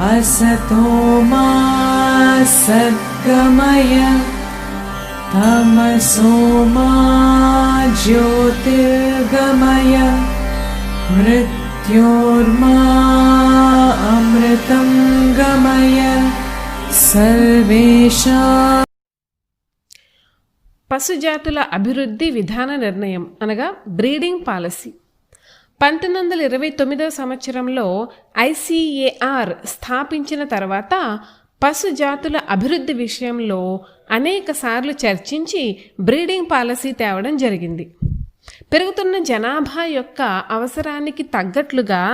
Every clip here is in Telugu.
असतो मा सद्गमय तमसो मा ज्योतिर्गमय मृत्योर्मा अमृतं गमय सर्वेषां। పశుజాతుల అభివృద్ధి విధాన నిర్ణయం అనగా బ్రీడింగ్ పాలసీ 1929వ సంవత్సరంలో ICAR స్థాపించిన తర్వాత పశుజాతుల అభివృద్ధి విషయంలో అనేక సార్లు చర్చించి బ్రీడింగ్ పాలసీ తేవడం జరిగింది. పెరుగుతున్న జనాభా యొక్క అవసరానికి తగ్గట్లుగా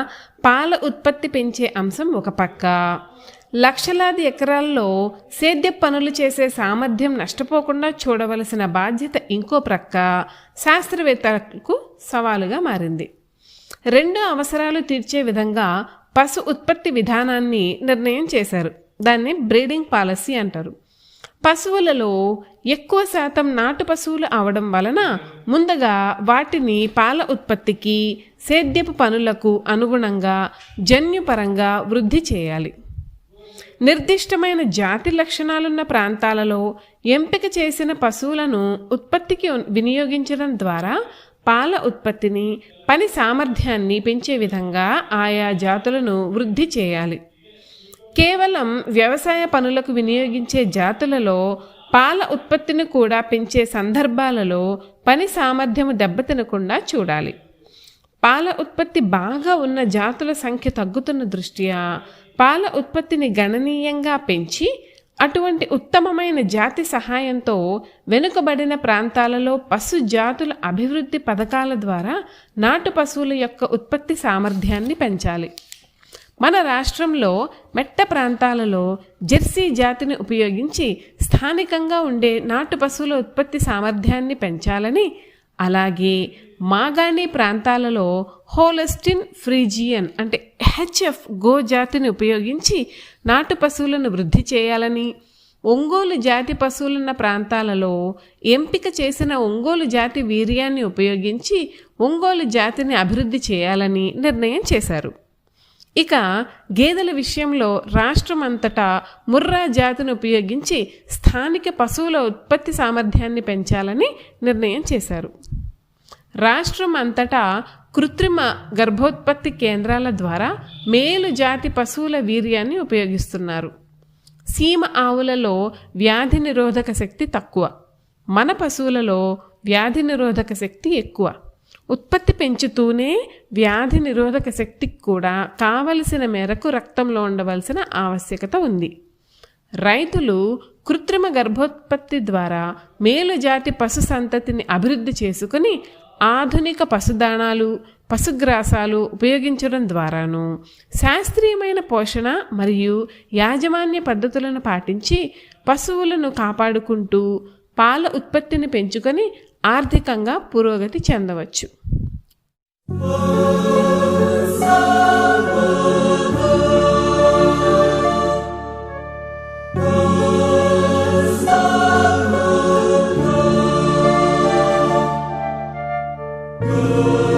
పాల ఉత్పత్తి పెంచే అంశం ఒక పక్క, లక్షలాది ఎకరాల్లో సేద్య పనులు చేసే సామర్థ్యం నష్టపోకుండా చూడవలసిన బాధ్యత ఇంకో ప్రక్క శాస్త్రవేత్తలకు సవాలుగా మారింది. రెండు అవసరాలు తీర్చే విధంగా పశు ఉత్పత్తి విధానాన్ని నిర్ణయం చేశారు. దాన్ని బ్రీడింగ్ పాలసీ అంటారు. పశువులలో ఎక్కువ శాతం నాటు పశువులు అవడం వలన ముందుగా వాటిని పాల ఉత్పత్తికి, సేద్యపు పనులకు అనుగుణంగా జన్యుపరంగా వృద్ధి చేయాలి. నిర్దిష్టమైన జాతి లక్షణాలున్న ప్రాంతాలలో ఎంపిక చేసిన పశువులను ఉత్పత్తికి వినియోగించడం ద్వారా పాల ఉత్పత్తిని, పని సామర్థ్యాన్ని పెంచే విధంగా ఆయా జాతులను వృద్ధి చేయాలి. కేవలం వ్యవసాయ పనులకు వినియోగించే జాతులలో పాల ఉత్పత్తిని కూడా పెంచే సందర్భాలలో పని సామర్థ్యము దెబ్బతినకుండా చూడాలి. పాల ఉత్పత్తి బాగా ఉన్న జాతుల సంఖ్య తగ్గుతున్న దృష్ట్యా పాల ఉత్పత్తిని గణనీయంగా పెంచి అటువంటి ఉత్తమమైన జాతి సహాయంతో వెనుకబడిన ప్రాంతాలలో పశు జాతుల అభివృద్ధి పథకాల ద్వారా నాటు పశువుల యొక్క ఉత్పత్తి సామర్థ్యాన్ని పెంచాలి. మన రాష్ట్రంలో మెట్ట ప్రాంతాలలో జెర్సీ జాతిని ఉపయోగించి స్థానికంగా ఉండే నాటు పశువుల ఉత్పత్తి సామర్థ్యాన్ని పెంచాలని, అలాగే మాగాణి ప్రాంతాలలో హోలస్టిన్ ఫ్రీజియన్ అంటే HF గో జాతిని ఉపయోగించి నాటు పశువులను వృద్ధి చేయాలని, ఒంగోలు జాతి పశువులున్న ప్రాంతాలలో ఎంపిక చేసిన ఒంగోలు జాతి వీర్యాన్ని ఉపయోగించి ఒంగోలు జాతిని అభివృద్ధి చేయాలని నిర్ణయం చేశారు. ఇక గేదెల విషయంలో రాష్ట్రమంతటా ముర్రా జాతిని ఉపయోగించి స్థానిక పశువుల ఉత్పత్తి సామర్థ్యాన్ని పెంచాలని నిర్ణయం చేశారు. రాష్ట్రం అంతటా కృత్రిమ గర్భోత్పత్తి కేంద్రాల ద్వారా మేలు జాతి పశువుల వీర్యాన్ని ఉపయోగిస్తున్నారు. సీమ ఆవులలో వ్యాధి నిరోధక శక్తి తక్కువ, మన పశువులలో వ్యాధి నిరోధక శక్తి ఎక్కువ. ఉత్పత్తి పెంచుతూనే వ్యాధి నిరోధక శక్తికి కూడా కావలసిన మేరకు రక్తంలో ఉండవలసిన ఆవశ్యకత ఉంది. రైతులు కృత్రిమ గర్భోత్పత్తి ద్వారా మేలు జాతి పశు సంతతిని అభివృద్ధి చేసుకుని ఆధునిక పశుదాణాలు, పశుగ్రాసాలు ఉపయోగించడం ద్వారాను శాస్త్రీయమైన పోషణ మరియు యాజమాన్య పద్ధతులను పాటించి పశువులను కాపాడుకుంటూ పాల ఉత్పత్తిని పెంచుకొని ఆర్థికంగా పురోగతి చెందవచ్చు. Oh